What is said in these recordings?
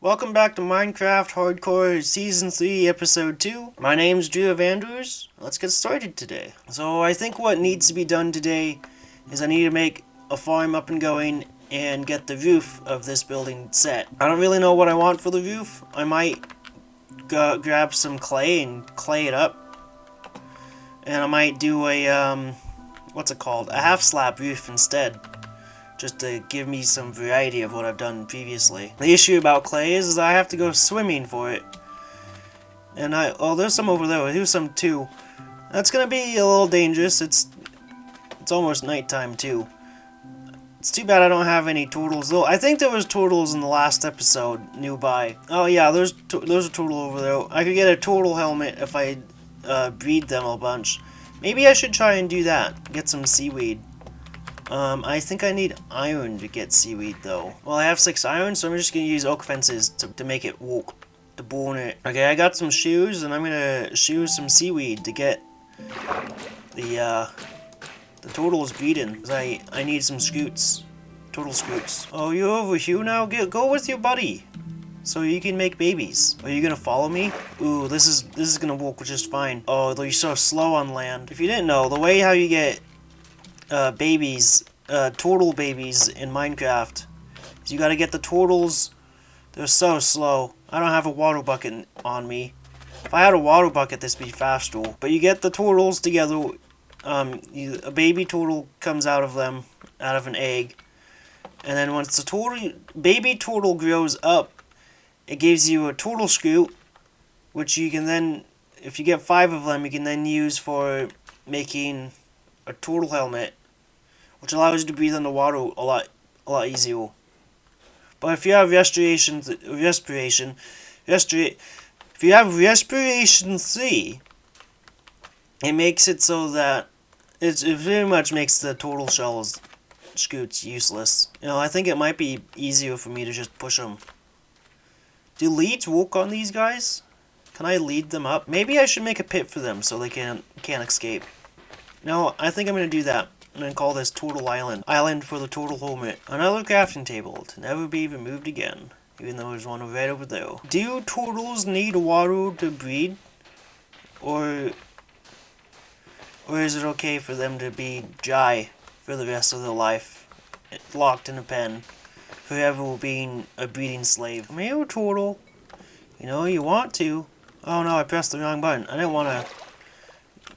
Welcome back to Minecraft Hardcore Season 3, Episode 2. My name's Drew of Andrews. Let's get started today. So I think what needs to be done today is I need to make a farm up and going and get the roof of this building set. I don't really know what I want for the roof. I might grab some clay and clay it up. And I might do a, what's it called? A half slab roof instead. Just to give me some variety of what I've done previously. The issue about clay is I have to go swimming for it. And there's some over there. Here's some too. That's gonna be a little dangerous. It's almost nighttime too. It's too bad I don't have any turtles though. I think there was turtles in the last episode nearby. Oh yeah, there's a turtle over there. I could get a turtle helmet if I breed them a bunch. Maybe I should try and do that. Get some seaweed. I think I need iron to get seaweed though. Well, I have 6 iron, so I'm just gonna use oak fences to make it walk, to burn it. Okay, I got some shoes, and I'm gonna shoe some seaweed to get the turtles breeding. Cause I need some scoots, turtle scoots. Oh, you're over here now? Go with your buddy, so you can make babies. Are you gonna follow me? Ooh, this is gonna work just fine. Oh, though you're so slow on land. If you didn't know, the way how you get turtle babies in Minecraft. So you gotta get the turtles. They're so slow. I don't have a water bucket on me. If I had a water bucket, this would be faster. But you get the turtles together. A baby turtle comes out of them, out of an egg. And then once the baby turtle grows up, it gives you a turtle scoop, which you can then, if you get 5 of them, you can then use for making a turtle helmet, which allows you to breathe underwater a lot easier. But if you have respiration 3, it makes it so that it very much makes the turtle shells scoots useless. You know, I think it might be easier for me to just push them. Do leads work on these guys? Can I lead them up? Maybe I should make a pit for them so they can't escape. No, I think I'm gonna do that. I'm gonna call this Turtle Island. Island for the turtle helmet. Another crafting table to never be removed again, even though there's one right over there. Do turtles need water to breed? Or is it okay for them to be dry for the rest of their life, locked in a pen, forever being a breeding slave? Come here, turtle. You know you want to. Oh no, I pressed the wrong button. I didn't want to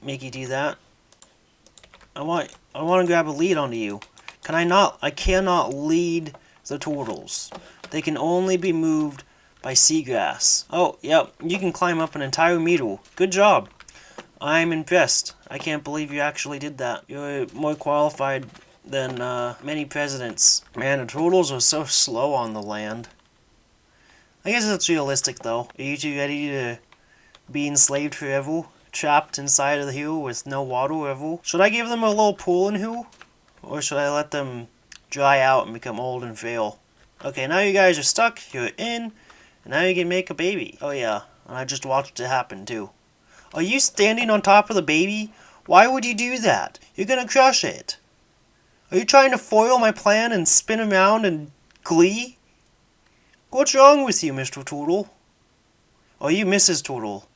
make you do that. I want to grab a lead onto you. Can I not? I cannot lead the turtles. They can only be moved by seagrass. Oh, yep. You can climb up an entire meter. Good job. I'm impressed. I can't believe you actually did that. You're more qualified than many presidents. Man, the turtles are so slow on the land. I guess that's realistic, though. Are you two ready to be enslaved forever? Trapped inside of the hill with no water ever? Should I give them a little pool in here? Or should I let them dry out and become old and frail? Okay, now you guys are stuck, you're in, and now you can make a baby. Oh yeah, and I just watched it happen too. Are you standing on top of the baby? Why would you do that? You're gonna crush it. Are you trying to foil my plan and spin around in glee? What's wrong with you, Mr. Turtle? Or are you Mrs. Turtle?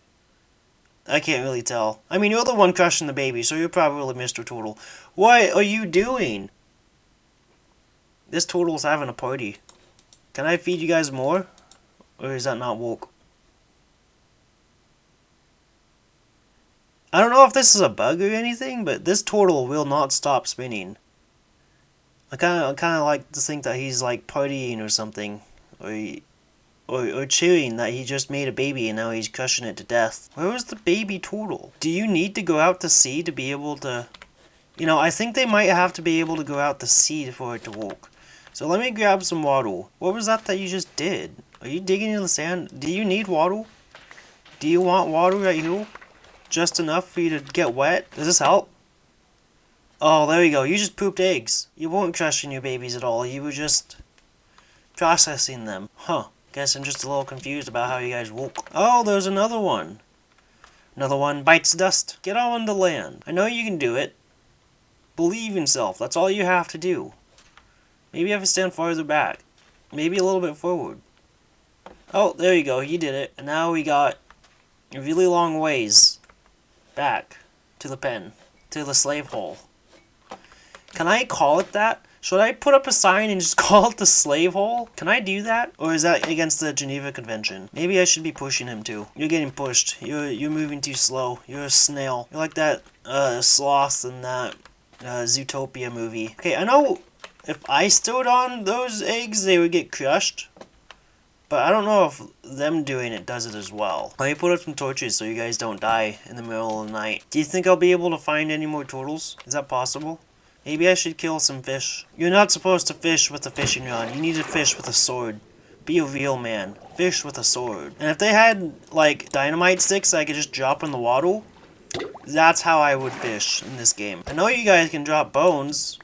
I can't really tell. I mean, you're the one crushing the baby, so you're probably Mr. Turtle. What are you doing? This turtle's having a party. Can I feed you guys more? Or is that not work? I don't know if this is a bug or anything, but this turtle will not stop spinning. I kind of like to think that he's like partying or something. Or cheering that he just made a baby and now he's crushing it to death. Where was the baby turtle? Do you need to go out to sea to be able to... You know, I think they might have to be able to go out to sea for it to walk. So let me grab some water. What was that you just did? Are you digging in the sand? Do you need water? Do you want water right here? Just enough for you to get wet? Does this help? Oh, there you go. You just pooped eggs. You weren't crushing your babies at all. You were just processing them. Huh. Guess I'm just a little confused about how you guys work. Oh, there's another one. Another one bites dust. Get on the land. I know you can do it. Believe in yourself. That's all you have to do. Maybe you have to stand farther back. Maybe a little bit forward. Oh, there you go. You did it. And now we got a really long ways back to the pen, to the slave hole. Can I call it that? Should I put up a sign and just call it the slave hole? Can I do that? Or is that against the Geneva Convention? Maybe I should be pushing him too. You're getting pushed. You're moving too slow. You're a snail. You're like that sloth in that Zootopia movie. Okay, I know if I stood on those eggs, they would get crushed. But I don't know if them doing it does it as well. Let me put up some torches so you guys don't die in the middle of the night. Do you think I'll be able to find any more turtles? Is that possible? Maybe I should kill some fish. You're not supposed to fish with a fishing rod. You need to fish with a sword. Be a real man. Fish with a sword. And if they had, like, dynamite sticks I could just drop in the water, that's how I would fish in this game. I know you guys can drop bones.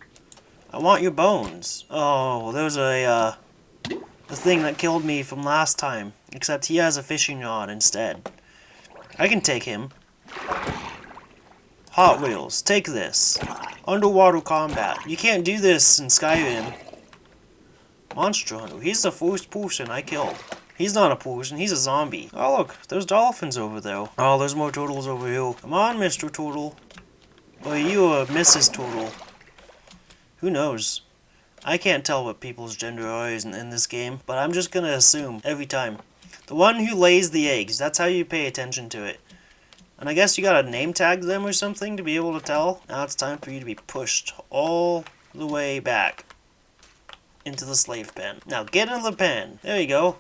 I want your bones. Oh, there's the thing that killed me from last time. Except he has a fishing rod instead. I can take him. Hot Wheels, take this. Underwater combat. You can't do this in Skyrim. Monster Hunter. He's the first person I killed. He's not a person, he's a zombie. Oh look, there's dolphins over there. Oh, there's more turtles over here. Come on, Mr. Turtle. Or are you a Mrs. Turtle? Who knows? I can't tell what people's gender are in this game, but I'm just gonna assume every time. The one who lays the eggs, that's how you pay attention to it. And I guess you gotta name tag them or something to be able to tell. Now it's time for you to be pushed all the way back into the slave pen. Now get into the pen. There you go.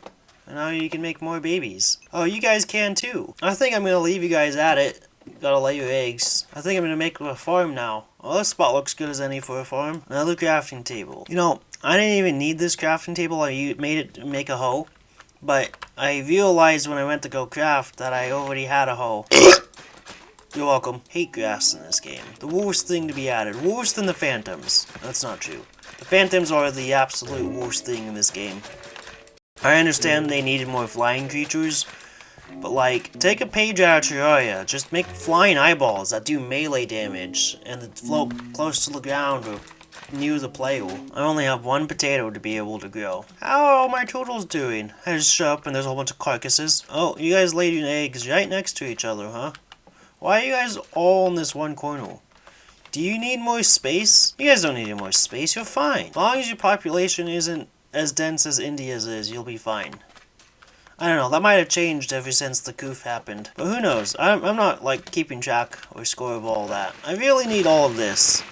And now you can make more babies. Oh, you guys can too. I think I'm gonna leave you guys at it. You gotta lay your eggs. I think I'm gonna make a farm now. Oh, this spot looks good as any for a farm. Another crafting table. You know, I didn't even need this crafting table. I made it to make a hoe. But I realized when I went to go craft that I already had a hoe. You're welcome. Hate grass in this game. The worst thing to be added. Worse than the phantoms. That's not true. The phantoms are the absolute worst thing in this game. I understand they needed more flying creatures, but like, take a page out of Terraria. Just make flying eyeballs that do melee damage and that float close to the ground or near the player. I only have one potato to be able to grow. How are all my turtles doing? I just show up and there's a whole bunch of carcasses. Oh, you guys laid your eggs right next to each other, huh? Why are you guys all in this one corner? Do you need more space? You guys don't need any more space, you're fine. As long as your population isn't as dense as India's is, you'll be fine. I don't know, that might have changed ever since the coup happened. But who knows? I'm not, like, keeping track or score of all that. I really need all of this.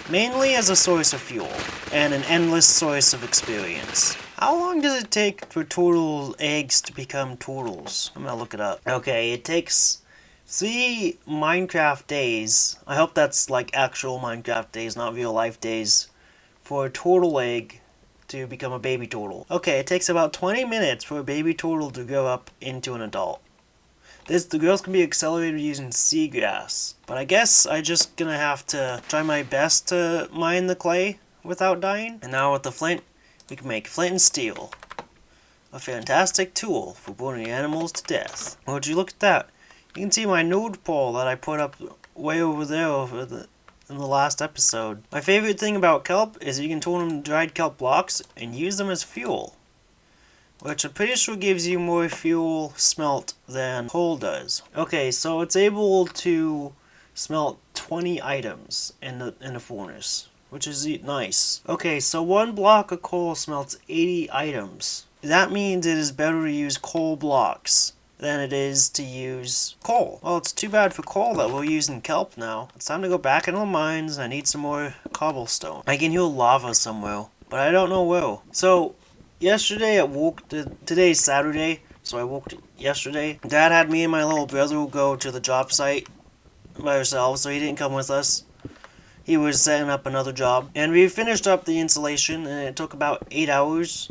Mainly as a source of fuel. And an endless source of experience. How long does it take for turtle eggs to become turtles? I'm gonna look it up. Okay, it takes 3 Minecraft days. I hope that's, like, actual Minecraft days, not real life days. For a turtle egg to become a baby turtle. Okay, it takes about 20 minutes for a baby turtle to grow up into an adult. The growth can be accelerated using seagrass. But I guess I'm just gonna have to try my best to mine the clay without dying. And now with the flint, we can make flint and steel. A fantastic tool for burning animals to death. Would you look at that? You can see my node pole that I put up way over there in the last episode. My favorite thing about kelp is you can turn them dried kelp blocks and use them as fuel. Which I'm pretty sure gives you more fuel smelt than coal does. Okay, so it's able to smelt 20 items in a furnace, which is nice. Okay, so 1 block of coal smelts 80 items. That means it is better to use coal blocks than it is to use coal. Well, it's too bad for coal that we're using kelp now. It's time to go back into the mines. I need some more cobblestone. I can hear lava somewhere, but I don't know where. So, yesterday at work, today's Saturday, so I woke yesterday. Dad had me and my little brother go to the job site by ourselves, so he didn't come with us. He was setting up another job. And we finished up the installation, and it took about 8 hours.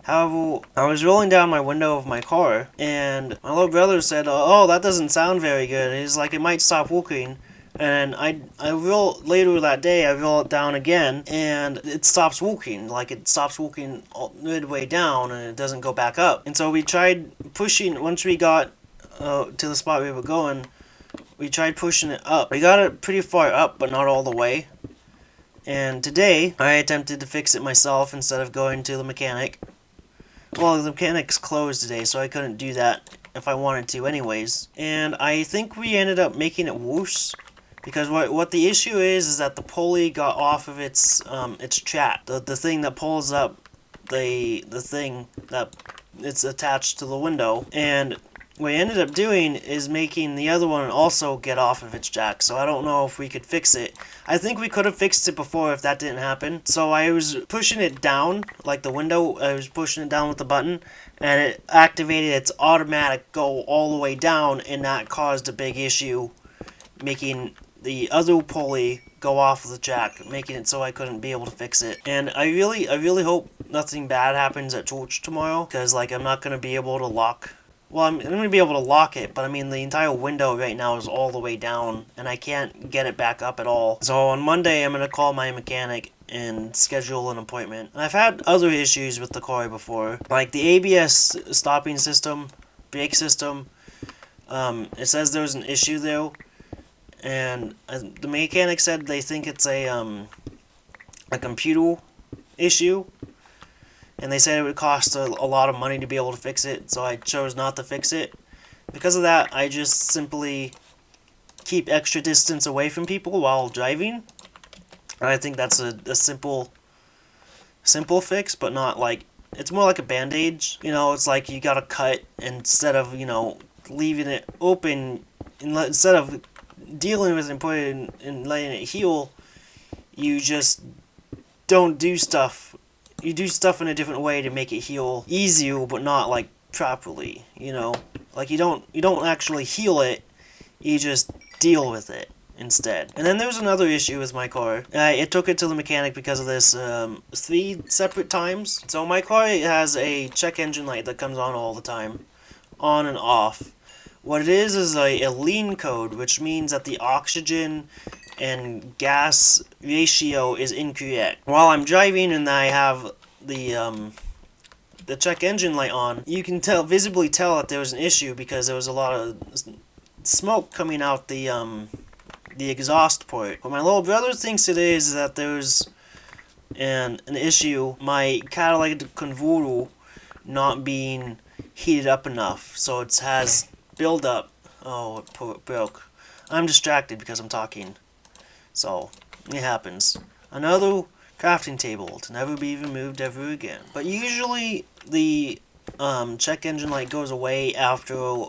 However, I was rolling down my window of my car, and my little brother said, oh, that doesn't sound very good. He's like, it might stop working. And later that day, I roll it down again, and it stops working. Like, it stops working midway down, and it doesn't go back up. And so we tried pushing, once we got to the spot we were going, we tried pushing it up. We got it pretty far up, but not all the way. And today, I attempted to fix it myself instead of going to the mechanic. well, the mechanic's closed today, so I couldn't do that if I wanted to anyways. And I think we ended up making it worse. Because what the issue is that the pulley got off of its track. The thing that pulls up the thing that it's attached to the window. And what we ended up doing is making the other one also get off of its jack, so I don't know if we could fix it. I think we could have fixed it before if that didn't happen. So I was pushing it down, like the window, I was pushing it down with the button, and it activated its automatic go all the way down, and that caused a big issue, making the other pulley go off of the jack, making it so I couldn't be able to fix it. And I really hope nothing bad happens at church tomorrow, because like I'm not going to be able to lock. Well, I'm going to be able to lock it, but I mean the entire window right now is all the way down, and I can't get it back up at all. So on Monday I'm going to call my mechanic and schedule an appointment. And I've had other issues with the car before, like the ABS stopping system, brake system. It says there's an issue though. And the mechanic said they think it's a computer issue, and they said it would cost a lot of money to be able to fix it, so I chose not to fix it. Because of that, I just simply keep extra distance away from people while driving, and I think that's a simple fix, but not like, it's more like a bandage. You know, it's like you got a cut, instead of, you know, leaving it open, instead of dealing with it and putting it in and letting it heal, you just don't do stuff. You do stuff in a different way to make it heal easier, but not like properly. You know, like you don't actually heal it. You just deal with it instead. And then there was another issue with my car. It took it to the mechanic because of this 3 separate times. So my car has a check engine light that comes on all the time, on and off. What it is a lean code, which means that the oxygen and gas ratio is incorrect. While I'm driving and I have the check engine light on, you can visibly tell that there was an issue because there was a lot of smoke coming out the exhaust port. What my little brother thinks it is that there's an issue, my catalytic converter not being heated up enough, so it has build up. Oh, it broke. I'm distracted because I'm talking. So, it happens. Another crafting table to never be removed ever again. But usually, the check engine light goes away after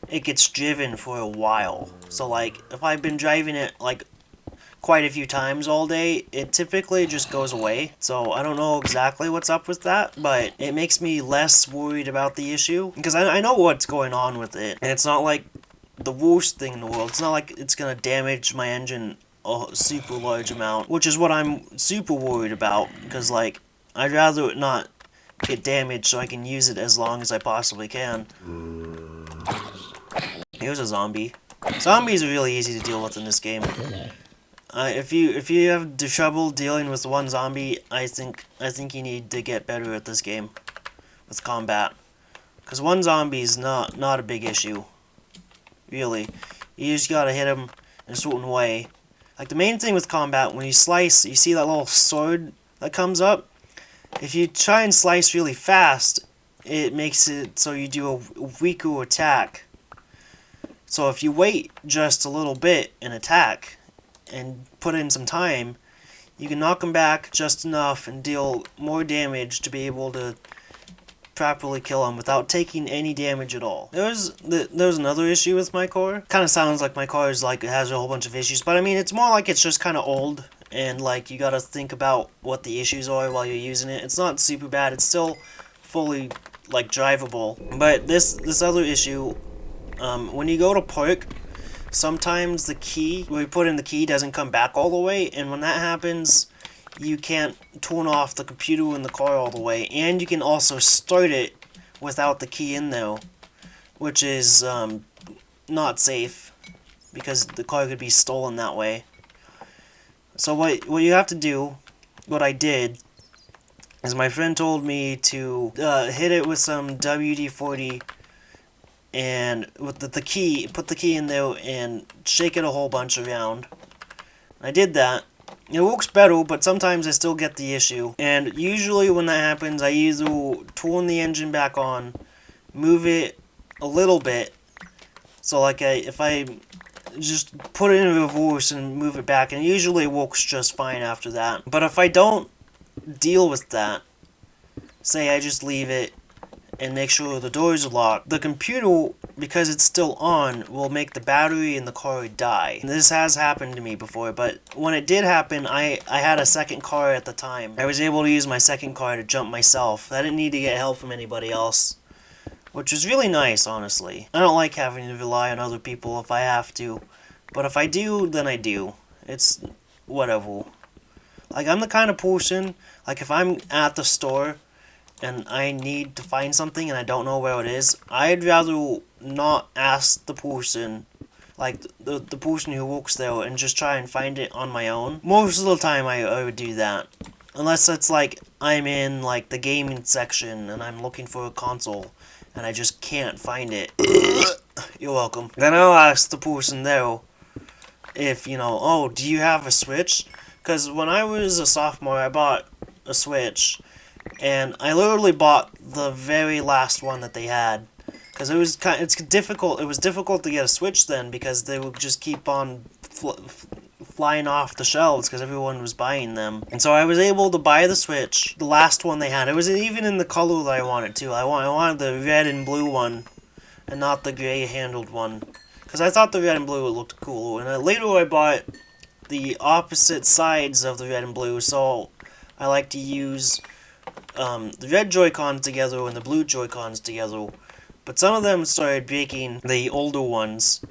it gets driven for a while. So, like, if I've been driving it, like, quite a few times all day, it typically just goes away. So I don't know exactly what's up with that, but it makes me less worried about the issue, because I know what's going on with it, and it's not like the worst thing in the world. It's not like it's gonna damage my engine a super large amount, which is what I'm super worried about, because like I'd rather it not get damaged so I can use it as long as I possibly can. Here's a zombie. Zombies are really easy to deal with in this game. If you have trouble dealing with one zombie, I think you need to get better at this game with combat, because one zombie is not a big issue, really. You just gotta hit him in a certain way. Like the main thing with combat, when you slice, you see that little sword that comes up. If you try and slice really fast, it makes it so you do a weaker attack. So if you wait just a little bit and attack, and put in some time, you can knock them back just enough and deal more damage to be able to properly kill them without taking any damage at all. There's another issue with my car. Kind of sounds like my car is like it has a whole bunch of issues, but I mean it's more like it's just kind of old, and like you gotta think about what the issues are while you're using it. It's not super bad. It's still fully like drivable. But this other issue, when you go to park, sometimes the key, when we put in the key, doesn't come back all the way, and when that happens, you can't turn off the computer in the car all the way, and you can also start it without the key in there, which is not safe, because the car could be stolen that way. So what you have to do, what I did, is my friend told me to hit it with some WD-40, and with the key, put the key in there and shake it a whole bunch around. I did that, It works better, but sometimes I still get the issue. And usually when that happens, I either turn the engine back on, move it a little bit. So like if I just put it in reverse and move it back, and usually it works just fine after that. But if I don't deal with that, say I just leave it and make sure the doors are locked, the computer, because it's still on, will make the battery in the car die. This has happened to me before, but when it did happen, I had a second car at the time. I was able to use my second car to jump myself. I didn't need to get help from anybody else, which is really nice, honestly. I don't like having to rely on other people if I have to, but if I do, then I do. It's whatever. Like, I'm the kind of person, like, if I'm at the store and I need to find something and I don't know where it is, I'd rather not ask the person, like the person who works there, and just try and find it on my own. Most of the time I would do that. Unless it's like I'm in like the gaming section and I'm looking for a console and I just can't find it. You're welcome. Then I'll ask the person there if, you know, oh, do you have a Switch? Because when I was a sophomore, I bought a Switch. And I literally bought the very last one that they had, because it's difficult. It was difficult to get a Switch then, because they would just keep on flying off the shelves because everyone was buying them. And so I was able to buy the Switch, the last one they had. It was even in the color that I wanted to. I wanted the red and blue one, and not the gray handled one, because I thought the red and blue looked cooler. And later I bought the opposite sides of the red and blue, so I like to use the red Joy-Cons together and the blue Joy-Cons together, but some of them started breaking the older ones,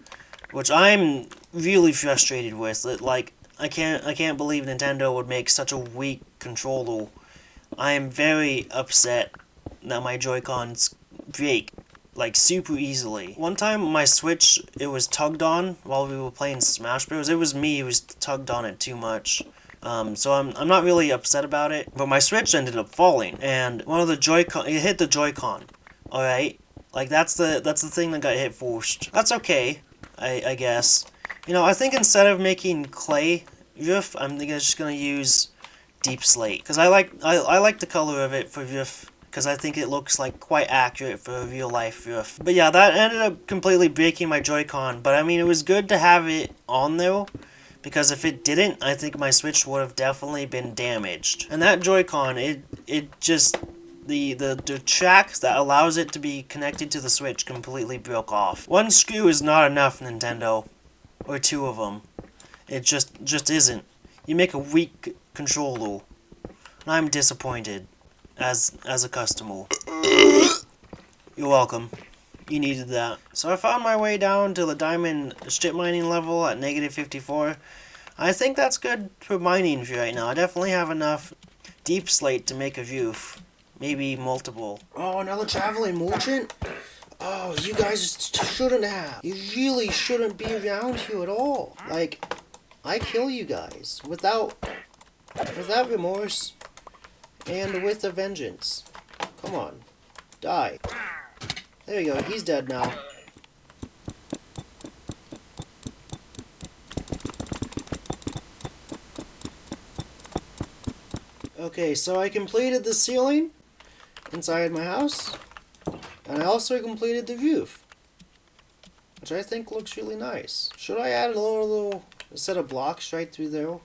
which I'm really frustrated with. Like, I can't believe Nintendo would make such a weak controller. I am very upset that my Joy-Cons break, like, super easily. One time my Switch, it was tugged on while we were playing Smash Bros. It was me who was tugged on it too much. So I'm not really upset about it, but my Switch ended up falling, and one of the Joy-Con, it hit the Joy-Con, alright? Like, that's the thing that got hit first. That's okay, I guess. You know, I think instead of making clay roof, I'm just gonna use deep slate, because I like the color of it for roof, because I think it looks like quite accurate for a real life roof. But yeah, that ended up completely breaking my Joy-Con, but I mean, it was good to have it on there, because if it didn't, I think my Switch would have definitely been damaged. And that Joy-Con, it just, the track that allows it to be connected to the Switch completely broke off. One screw is not enough, Nintendo. Or two of them. It just isn't. You make a weak controller. And I'm disappointed as a customer. You're welcome. You needed that. So I found my way down to the diamond strip mining level at -54. I think that's good for mining for right now. I definitely have enough deep slate to make a roof. Maybe multiple. Oh, another traveling merchant? Oh, you guys shouldn't have. You really shouldn't be around here at all. Like, I kill you guys without remorse and with a vengeance. Come on. Die. There you go, he's dead now. Okay, so I completed the ceiling inside my house, and I also completed the roof, which I think looks really nice. Should I add a little set of blocks right through there?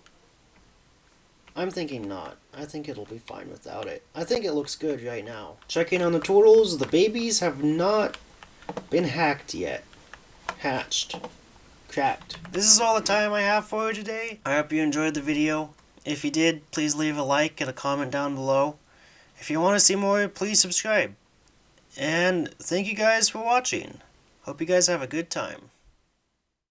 I'm thinking not. I think it'll be fine without it. I think it looks good right now. Checking on the turtles, the babies have not been hacked yet. Hatched. Cracked. This is all the time I have for you today. I hope you enjoyed the video. If you did, please leave a like and a comment down below. If you want to see more, please subscribe. And thank you guys for watching. Hope you guys have a good time.